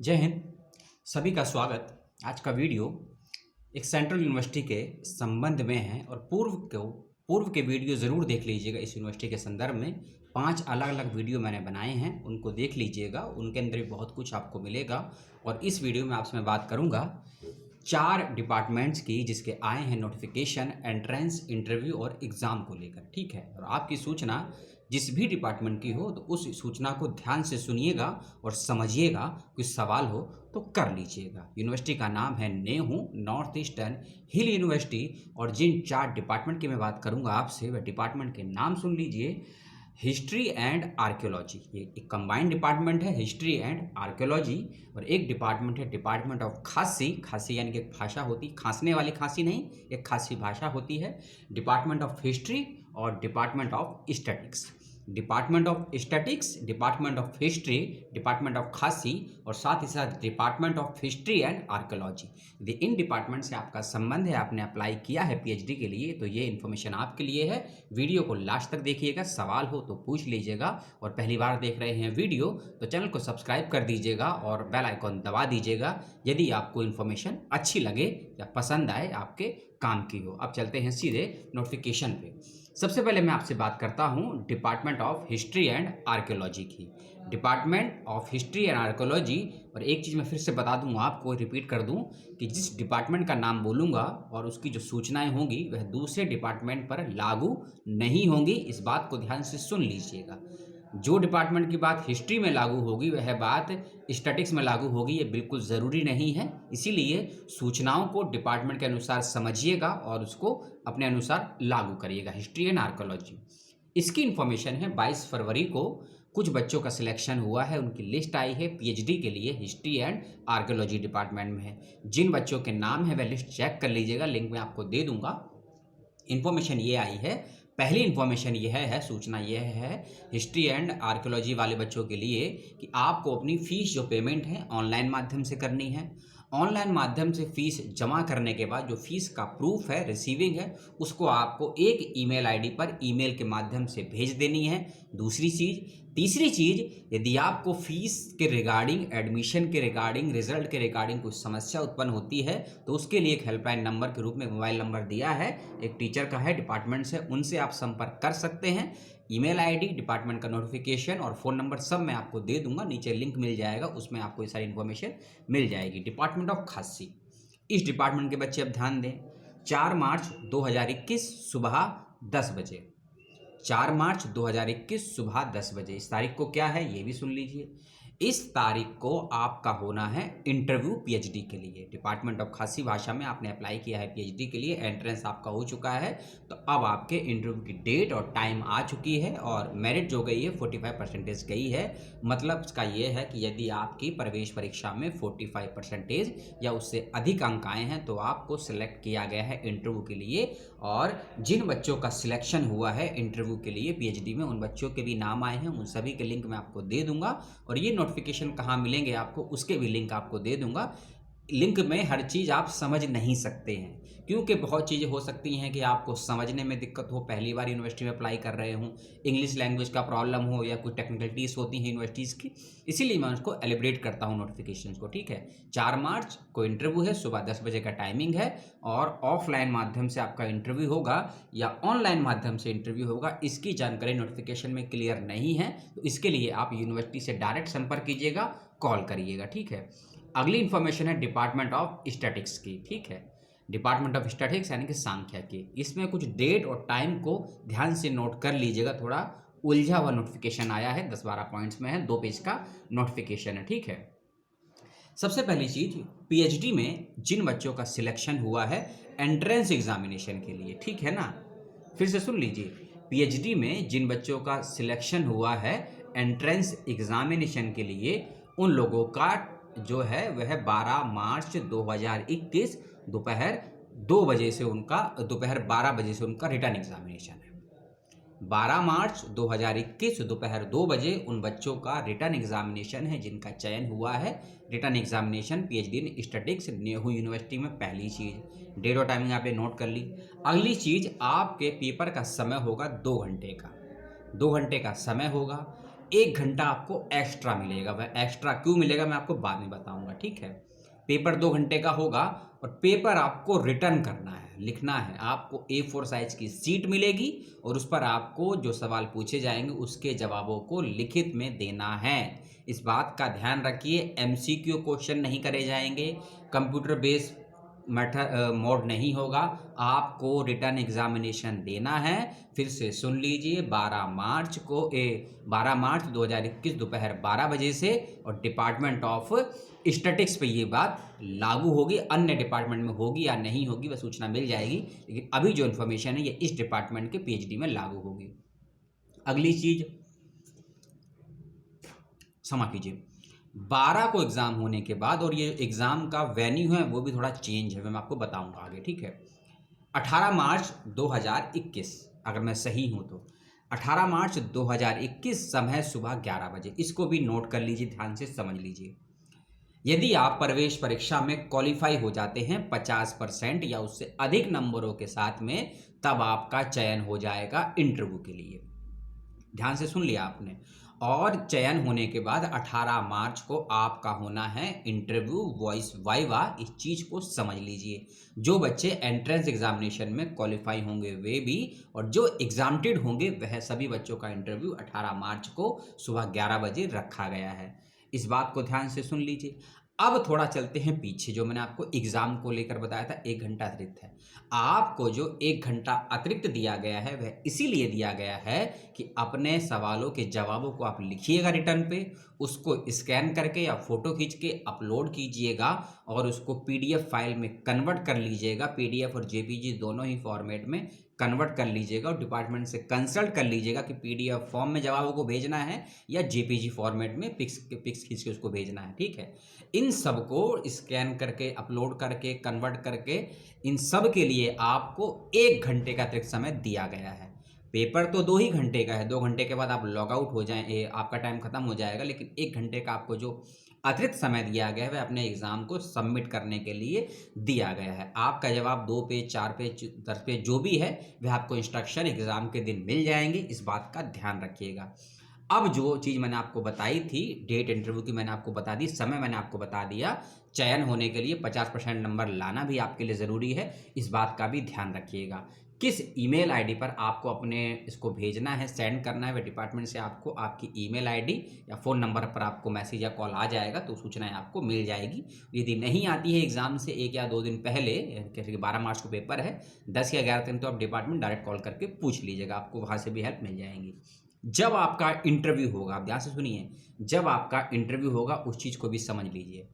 जय हिंद। सभी का स्वागत। आज का वीडियो एक सेंट्रल यूनिवर्सिटी के संबंध में है और पूर्व के वीडियो ज़रूर देख लीजिएगा। इस यूनिवर्सिटी के संदर्भ में 5 अलग अलग वीडियो मैंने बनाए हैं, उनको देख लीजिएगा। उनके अंदर भी बहुत कुछ आपको मिलेगा। और इस वीडियो में आपसे मैं बात करूंगा 4 डिपार्टमेंट्स की जिसके आए हैं नोटिफिकेशन एंट्रेंस इंटरव्यू और एग्ज़ाम को लेकर। ठीक है, और आपकी सूचना जिस भी डिपार्टमेंट की हो तो उस सूचना को ध्यान से सुनिएगा और समझिएगा। कुछ सवाल हो तो कर लीजिएगा। यूनिवर्सिटी का नाम है नेहरू नॉर्थ ईस्टर्न हिल यूनिवर्सिटी। और जिन 4 डिपार्टमेंट की मैं बात करूंगा आपसे, वह डिपार्टमेंट के नाम सुन लीजिए। हिस्ट्री एंड आर्कियोलॉजी, ये एक कंबाइंड डिपार्टमेंट है, हिस्ट्री एंड आर्कियोलॉजी। और एक डिपार्टमेंट है डिपार्टमेंट ऑफ खांसी। खांसी यानी कि एक भाषा होती, खांसने वाली खांसी नहीं, एक खांसी भाषा होती है। डिपार्टमेंट ऑफ हिस्ट्री और department of statics. Department of statics, department of history, department of खांसी और साथ ही साथ department of history and archaeology. यदि इन डिपार्टमेंट से आपका संबंध है, आपने अप्लाई किया है पीएचडी के लिए, तो ये इन्फॉर्मेशन आपके लिए है। वीडियो को लास्ट तक देखिएगा, सवाल हो तो पूछ लीजिएगा। और पहली बार देख रहे हैं वीडियो तो चैनल को सब्सक्राइब कर दीजिएगा और बेल आइकॉन दबा दीजिएगा यदि आपको इन्फॉर्मेशन अच्छी लगे या पसंद आए, आपके काम की हो। अब चलते हैं सीधे नोटिफिकेशन पे। सबसे पहले मैं आपसे बात करता हूं department of history and archaeology की। Department of history and archaeology. और एक चीज़ मैं फिर से बता दूं, आपको रिपीट कर दूं कि जिस डिपार्टमेंट का नाम बोलूंगा और उसकी जो सूचनाएं होंगी वह दूसरे डिपार्टमेंट पर लागू नहीं होंगी। इस बात को ध्यान से सुन लीजिएगा। जो डिपार्टमेंट की बात हिस्ट्री में लागू होगी वह बात स्टैटिक्स में लागू होगी, ये बिल्कुल ज़रूरी नहीं है। इसीलिए सूचनाओं को डिपार्टमेंट के अनुसार समझिएगा और उसको अपने अनुसार लागू करिएगा। हिस्ट्री एंड आर्कियोलॉजी, इसकी इन्फॉर्मेशन है 22 फरवरी को कुछ बच्चों का सिलेक्शन हुआ है, उनकी लिस्ट आई है पीएचडी के लिए हिस्ट्री एंड आर्कियोलॉजी डिपार्टमेंट में है। जिन बच्चों के नाम है वह लिस्ट चेक कर लीजिएगा, लिंक मैं आपको दे दूंगा। इन्फॉर्मेशन ये आई है, पहली इन्फॉर्मेशन यह है, सूचना यह है हिस्ट्री एंड आर्कियोलॉजी वाले बच्चों के लिए कि आपको अपनी फ़ीस जो पेमेंट है ऑनलाइन माध्यम से करनी है। ऑनलाइन माध्यम से फ़ीस जमा करने के बाद जो फ़ीस का प्रूफ है, रिसीविंग है, उसको आपको एक ईमेल आईडी पर ईमेल के माध्यम से भेज देनी है। दूसरी चीज़, तीसरी चीज़, यदि आपको फ़ीस के रिगार्डिंग, एडमिशन के रिगार्डिंग, रिजल्ट के रिगार्डिंग कुछ समस्या उत्पन्न होती है तो उसके लिए एक हेल्पलाइन नंबर के रूप में मोबाइल नंबर दिया है, एक टीचर का है, डिपार्टमेंट से, उनसे आप संपर्क कर सकते हैं। ईमेल आईडी, डिपार्टमेंट का नोटिफिकेशन और फ़ोन नंबर सब मैं आपको दे दूंगा, नीचे लिंक मिल जाएगा, उसमें आपको ये सारी इन्फॉर्मेशन मिल जाएगी। डिपार्टमेंट ऑफ खांसी, इस डिपार्टमेंट के बच्चे अब ध्यान दें। 4 मार्च 2021 सुबह 10 बजे, 4 मार्च 2021 सुबह 10 बजे। इस तारीख को क्या है ये भी सुन लीजिए। इस तारीख को आपका होना है इंटरव्यू पीएचडी के लिए। डिपार्टमेंट ऑफ खासी भाषा में आपने अप्लाई किया है पीएचडी के लिए, एंट्रेंस आपका हो चुका है, तो अब आपके इंटरव्यू की डेट और टाइम आ चुकी है और मेरिट जो गई है 45% गई है। मतलब इसका ये है कि यदि आपकी प्रवेश परीक्षा में 45% या उससे अधिक अंक आए हैं तो आपको सिलेक्ट किया गया है इंटरव्यू के लिए। और जिन बच्चों का सिलेक्शन हुआ है इंटरव्यू के लिए पीएचडी में, उन बच्चों के भी नाम आए हैं, उन सभी के लिंक मैं आपको दे दूंगा। और ये नोटिफिकेशन कहाँ मिलेंगे आपको, उसके भी लिंक आपको दे दूंगा। लिंक में हर चीज़ आप समझ नहीं सकते हैं, क्योंकि बहुत चीज़ें हो सकती हैं कि आपको समझने में दिक्कत हो, पहली बार यूनिवर्सिटी में अप्लाई कर रहे हों, इंग्लिश लैंग्वेज का प्रॉब्लम हो या कोई टेक्निकलिटीज़ होती हैं यूनिवर्सिटीज़ की, इसीलिए मैं उसको एलिब्रेट करता हूँ नोटिफिकेशन को। ठीक है, 4 मार्च को इंटरव्यू है, सुबह 10 बजे का टाइमिंग है और ऑफलाइन माध्यम से आपका इंटरव्यू होगा या ऑनलाइन माध्यम से इंटरव्यू होगा, इसकी जानकारी नोटिफिकेशन में क्लियर नहीं है। तो इसके लिए आप यूनिवर्सिटी से डायरेक्ट संपर्क कीजिएगा, कॉल करिएगा। ठीक है, अगली इंफॉर्मेशन है डिपार्टमेंट ऑफ स्टैटिक्स की। ठीक है, डिपार्टमेंट ऑफ स्टैटिक्स यानी कि सांख्यिकी, इसमें कुछ डेट और टाइम को ध्यान से नोट कर लीजिएगा। थोड़ा उलझा हुआ नोटिफिकेशन आया है, 10-12 पॉइंट्स में है, 2 पेज का नोटिफिकेशन है। ठीक है, सबसे पहली चीज, पीएचडी में जिन बच्चों का सिलेक्शन हुआ है एंट्रेंस एग्जामिनेशन के लिए, ठीक है ना, फिर से सुन लीजिए, पीएचडी में जिन बच्चों का सिलेक्शन हुआ है एंट्रेंस एग्जामिनेशन के लिए, उन लोगों का जो है वह 12 मार्च 2021 दोपहर 2 बजे से उनका, दोपहर 12 बजे से उनका रिटर्न एग्जामिनेशन है। 12 मार्च 2021 दोपहर 2 बजे उन बच्चों का रिटर्न एग्जामिनेशन है जिनका चयन हुआ है। Return examination PhD in statics Nehru university में। पहली चीज़, डेट और टाइमिंग आपने नोट कर ली। अगली चीज़, आपके पेपर का समय होगा 2 घंटे का, 2 घंटे का समय होगा। 1 घंटा आपको एक्स्ट्रा मिलेगा। वह एक्स्ट्रा क्यों मिलेगा मैं आपको बाद में बताऊंगा, ठीक है। पेपर 2 घंटे का होगा और पेपर आपको रिटर्न करना है, लिखना है। आपको A4 साइज की सीट मिलेगी और उस पर आपको जो सवाल पूछे जाएंगे उसके जवाबों को लिखित में देना है। इस बात का ध्यान रखिए, MCQ क्वेश्चन नहीं करे जाएंगे, कंप्यूटर बेस्ड मोड नहीं होगा, आपको रिटर्न एग्जामिनेशन देना है। फिर से सुन लीजिए, 12 मार्च 2021 दोपहर 12 बजे से, और डिपार्टमेंट ऑफ स्टैटिक्स पे ये बात लागू होगी। अन्य डिपार्टमेंट में होगी या नहीं होगी वह सूचना मिल जाएगी, लेकिन अभी जो इन्फॉर्मेशन है ये इस डिपार्टमेंट के PhD में लागू होगी। अगली चीज क्षमा कीजिए, 12 को एग्जाम होने के बाद, और ये एग्जाम का वेन्यू है वो भी थोड़ा चेंज है, मैं आपको बताऊंगा आगे, ठीक है। 18 मार्च 2021, अगर मैं सही हूं तो 18 मार्च 2021 समय सुबह 11 बजे। इसको भी नोट कर लीजिए, ध्यान से समझ लीजिए। यदि आप प्रवेश परीक्षा में क्वालिफाई हो जाते हैं 50% या उससे अधिक नंबरों के साथ में, तब आपका चयन हो जाएगा इंटरव्यू के लिए। ध्यान से सुन लिया आपने। और चयन होने के बाद 18 मार्च को आपका होना है इंटरव्यू, वॉइस वाइवा। इस चीज़ को समझ लीजिए। जो बच्चे एंट्रेंस एग्जामिनेशन में क्वालिफाई होंगे वे भी, और जो एग्जामिनेड होंगे वह सभी बच्चों का इंटरव्यू 18 मार्च को सुबह 11 बजे रखा गया है। इस बात को ध्यान से सुन लीजिए। अब थोड़ा चलते हैं पीछे। जो मैंने आपको एग्जाम को लेकर बताया था 1 घंटा अतिरिक्त है, आपको जो 1 घंटा अतिरिक्त दिया गया है वह इसीलिए दिया गया है कि अपने सवालों के जवाबों को आप लिखिएगा रिटर्न पे, उसको स्कैन करके या फोटो खींच के अपलोड कीजिएगा और उसको PDF फाइल में कन्वर्ट कर लीजिएगा। PDF और JPG दोनों ही फॉर्मेट में कन्वर्ट कर लीजिएगा और डिपार्टमेंट से कंसल्ट कर लीजिएगा कि PDF फॉर्म में जवाबों को भेजना है या JPG फॉर्मेट में पिक्स खींच के उसको भेजना है, ठीक है। इन सब को स्कैन करके, अपलोड करके, कन्वर्ट करके, इन सब के लिए आपको 1 घंटे का अतिरिक्त समय दिया गया है। पेपर तो 2 ही घंटे का है, 2 घंटे के बाद आप लॉग आउट हो जाए, आपका टाइम खत्म हो जाएगा, लेकिन 1 घंटे का आपको जो अतिरिक्त समय दिया गया है वह अपने एग्जाम को सबमिट करने के लिए दिया गया है। आपका जवाब 2 पेज, 4 पेज, 10 पेज जो भी है वह आपको इंस्ट्रक्शन एग्जाम के दिन मिल जाएंगे। इस बात का ध्यान रखिएगा। अब जो चीज़ मैंने आपको बताई थी, डेट इंटरव्यू की मैंने आपको बता दी, समय मैंने आपको बता दिया। चयन होने के लिए 50% नंबर लाना भी आपके लिए ज़रूरी है, इस बात का भी ध्यान रखिएगा। किस ईमेल आईडी पर आपको अपने इसको भेजना है, सेंड करना है, वह डिपार्टमेंट से आपको आपकी ईमेल आईडी या फ़ोन नंबर पर आपको मैसेज या कॉल आ जाएगा, तो सूचनाएं आपको मिल जाएगी। यदि नहीं आती है एग्ज़ाम से 1 या 2 दिन पहले, जैसे कि 12 मार्च को पेपर है, 10 या 11 दिन, तो आप डिपार्टमेंट डायरेक्ट कॉल करके पूछ लीजिएगा, आपको वहाँ से भी हेल्प मिल जाएंगी। जब आपका इंटरव्यू होगा, आप ध्यान से सुनिए, जब आपका इंटरव्यू होगा उस चीज़ को भी समझ लीजिए।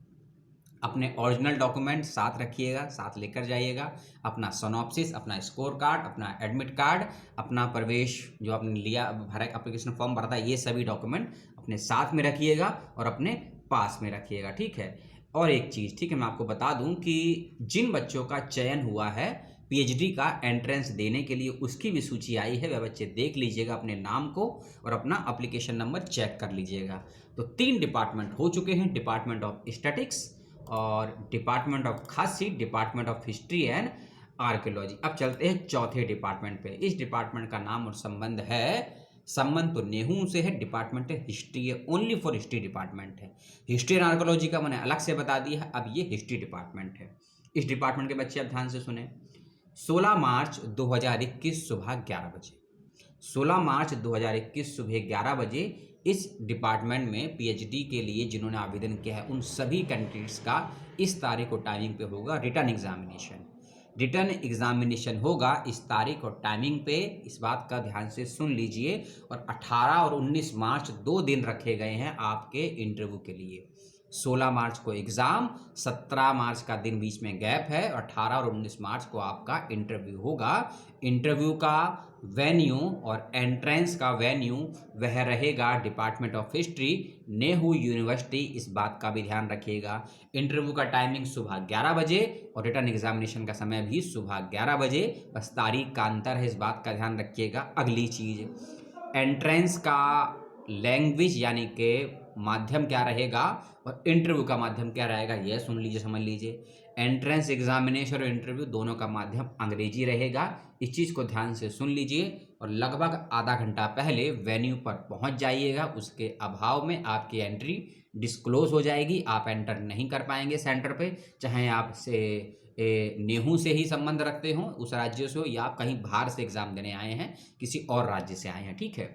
अपने ओरिजिनल डॉक्यूमेंट साथ रखिएगा, साथ लेकर जाइएगा। अपना सोनॉप्सिस, अपना स्कोर कार्ड, अपना एडमिट कार्ड, अपना प्रवेश जो आपने लिया, भरा एप्लीकेशन फॉर्म भरा था, ये सभी डॉक्यूमेंट अपने साथ में रखिएगा और अपने पास में रखिएगा, ठीक है। और एक चीज़, ठीक है, मैं आपको बता दूं कि जिन बच्चों का चयन हुआ है PhD का एंट्रेंस देने के लिए, उसकी भी सूची आई है, वह बच्चे देख लीजिएगा अपने नाम को और अपना एप्लीकेशन नंबर चेक कर लीजिएगा। तो 3 डिपार्टमेंट हो चुके हैं, डिपार्टमेंट ऑफ स्टैटिक्स और डिपार्टमेंट ऑफ खासी, department of history and archaeology. अब चलते हैं चौथे डिपार्टमेंट पे। इस डिपार्टमेंट का नाम और संबंध है, संबंध तो नेहरू से है, डिपार्टमेंट है हिस्ट्री है, ओनली फॉर हिस्ट्री डिपार्टमेंट है। हिस्ट्री एंड आर्कियोलॉजी का मैंने अलग से बता दिया है, अब ये हिस्ट्री डिपार्टमेंट है। इस डिपार्टमेंट के बच्चे आप ध्यान से सुने। 16 मार्च 2021 सुबह 11 बजे, 16 मार्च 2021 सुबह 11 बजे इस डिपार्टमेंट में PhD के लिए जिन्होंने आवेदन किया है उन सभी कैंडिडेट्स का इस तारीख और टाइमिंग पे होगा रिटर्न एग्जामिनेशन। रिटर्न एग्जामिनेशन होगा इस तारीख और टाइमिंग पे, इस बात का ध्यान से सुन लीजिए। और 18 और 19 मार्च 2 दिन रखे गए हैं आपके इंटरव्यू के लिए। 16 मार्च को एग्ज़ाम, 17 मार्च का दिन बीच में गैप है, और 18 और 19 मार्च को आपका इंटरव्यू होगा। इंटरव्यू का वेन्यू और एंट्रेंस का वेन्यू वह रहेगा department of history, Nehru university, इस बात का भी ध्यान रखिएगा। इंटरव्यू का टाइमिंग सुबह 11 बजे और रिटर्न एग्जामिनेशन का समय भी सुबह 11 बजे, बस तारीख का अंतर है, इस बात का ध्यान रखिएगा। अगली चीज़, एंट्रेंस का लैंग्वेज यानी कि माध्यम क्या रहेगा और इंटरव्यू का माध्यम क्या रहेगा, यह सुन लीजिए, समझ लीजिए। एंट्रेंस एग्जामिनेशन और इंटरव्यू दोनों का माध्यम अंग्रेजी रहेगा, इस चीज़ को ध्यान से सुन लीजिए और लगभग आधा घंटा पहले वेन्यू पर पहुंच जाइएगा। उसके अभाव में आपकी एंट्री डिस्क्लोज हो जाएगी, आप एंटर नहीं कर पाएंगे सेंटर पे, चाहे आप से नेहू से ही संबंध रखते हो, उस राज्य से हो, या आप कहीं बाहर से एग्जाम देने आए हैं, किसी और राज्य से आए हैं। ठीक है,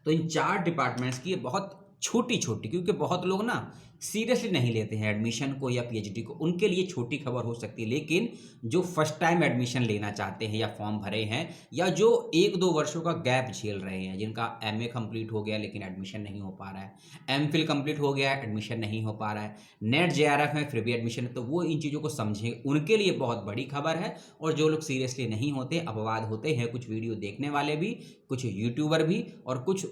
तो इन 4 डिपार्टमेंट्स की बहुत छोटी छोटी, क्योंकि बहुत लोग ना सीरियसली नहीं लेते हैं एडमिशन को या पीएचडी को, उनके लिए छोटी खबर हो सकती है। लेकिन जो फर्स्ट टाइम एडमिशन लेना चाहते हैं या फॉर्म भरे हैं, या जो 1-2 वर्षों का गैप झेल रहे हैं, जिनका एमए कंप्लीट हो गया लेकिन एडमिशन नहीं हो पा रहा है, एमफिल कंप्लीट हो गया एडमिशन नहीं हो पा रहा है, नेट जेआरएफ में फिर भी एडमिशन, तो वो इन चीज़ों को समझें, उनके लिए बहुत बड़ी खबर है। और जो लोग सीरियसली नहीं होते, अपवाद होते हैं, कुछ वीडियो देखने वाले भी, कुछ यूट्यूबर भी, और कुछ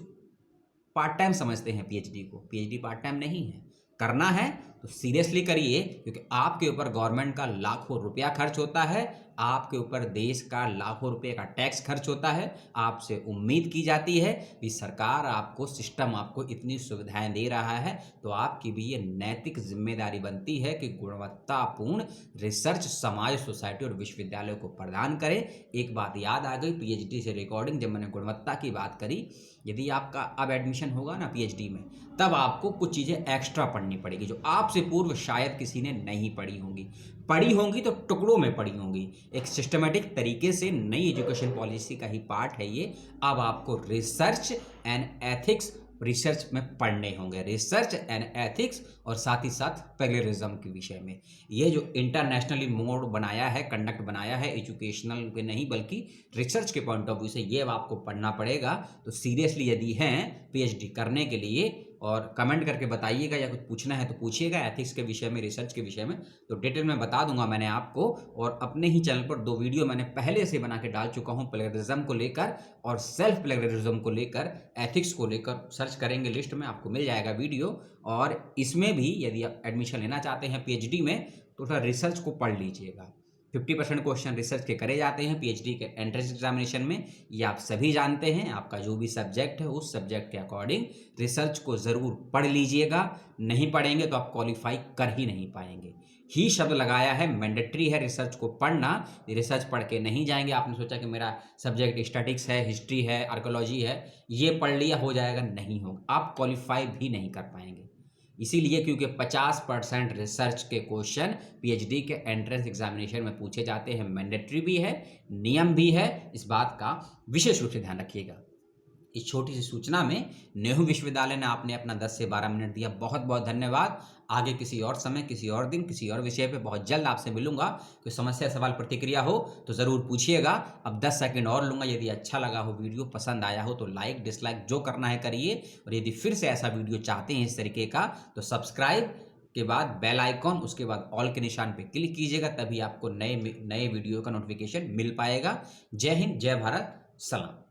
पार्ट टाइम समझते हैं पीएचडी को। पीएचडी पार्ट टाइम नहीं है, करना है तो सीरियसली करिए, क्योंकि आपके ऊपर गवर्नमेंट का लाखों रुपया खर्च होता है, आपके ऊपर देश का लाखों रुपए का टैक्स खर्च होता है। आपसे उम्मीद की जाती है कि सरकार आपको, सिस्टम आपको इतनी सुविधाएं दे रहा है, तो आपकी भी ये नैतिक जिम्मेदारी बनती है कि गुणवत्तापूर्ण रिसर्च समाज, सोसाइटी और विश्वविद्यालय को प्रदान करें। एक बात याद आ गई पीएचडी से रिकॉर्डिंग, जब मैंने गुणवत्ता की बात करी, यदि आपका अब एडमिशन होगा ना पीएचडी में, तब आपको कुछ चीज़ें एक्स्ट्रा पढ़नी पड़ेगी जो आपसे पूर्व शायद किसी ने नहीं पढ़ी होंगी तो टुकड़ों में पढ़ी होंगी। एक सिस्टमेटिक तरीके से नई एजुकेशन पॉलिसी का ही पार्ट है ये। अब आपको रिसर्च एंड एथिक्स रिसर्च में पढ़ने होंगे, रिसर्च एंड एथिक्स, और साथ ही साथ प्लेगरिज्म के विषय में। ये जो इंटरनेशनली मोड बनाया है, कंडक्ट बनाया है, एजुकेशनल के नहीं बल्कि रिसर्च के पॉइंट ऑफ व्यू से, ये आपको पढ़ना पड़ेगा। तो सीरियसली यदि हैं पीएचडी करने के लिए, और कमेंट करके बताइएगा, या कुछ पूछना है तो पूछिएगा एथिक्स के विषय में, रिसर्च के विषय में, तो डिटेल में बता दूंगा मैंने आपको। और अपने ही चैनल पर 2 वीडियो मैंने पहले से बना के डाल चुका हूं, प्लेगरिज्म को लेकर और सेल्फ प्लेगरिज्म को लेकर, एथिक्स को लेकर। सर्च करेंगे लिस्ट में आपको मिल जाएगा वीडियो। और इसमें भी यदि आप एडमिशन लेना चाहते हैं पीएचडी में, तो थोड़ा रिसर्च को पढ़ लीजिएगा। 50% क्वेश्चन रिसर्च के करे जाते हैं पीएचडी के एंट्रेंस एग्जामिनेशन में, ये आप सभी जानते हैं। आपका जो भी सब्जेक्ट है, उस सब्जेक्ट के अकॉर्डिंग रिसर्च को ज़रूर पढ़ लीजिएगा। नहीं पढ़ेंगे तो आप क्वालिफाई कर ही नहीं पाएंगे। ही शब्द लगाया है, मैंडेटरी है रिसर्च को पढ़ना। रिसर्च पढ़ के नहीं जाएंगे, आपने सोचा कि मेरा सब्जेक्ट स्टैटिक्स है, हिस्ट्री है, आर्कोलॉजी है, ये पढ़ लिया हो जाएगा, नहीं होगा, आप क्वालिफाई भी नहीं कर पाएंगे। इसीलिए क्योंकि 50% रिसर्च के क्वेश्चन पीएचडी के एंट्रेंस एग्जामिनेशन में पूछे जाते हैं, मैंडेटरी भी है, नियम भी है, इस बात का विशेष रूप से ध्यान रखिएगा। इस छोटी सी सूचना में नेहरू विश्वविद्यालय ने आपने अपना 10 से 12 मिनट दिया, बहुत बहुत धन्यवाद। आगे किसी और समय, किसी और दिन, किसी और विषय पे बहुत जल्द आपसे मिलूंगा। कोई समस्या, सवाल, प्रतिक्रिया हो तो ज़रूर पूछिएगा। अब 10 सेकंड और लूँगा। यदि अच्छा लगा हो, वीडियो पसंद आया हो, तो लाइक डिसलाइक जो करना है करिए। और यदि फिर से ऐसा वीडियो चाहते हैं इस तरीके का, तो सब्सक्राइब के बाद बेल आइकॉन, उसके बाद ऑल के निशान पे क्लिक कीजिएगा, तभी आपको नए वीडियो का नोटिफिकेशन मिल पाएगा। जय हिंद, जय भारत, सलाम।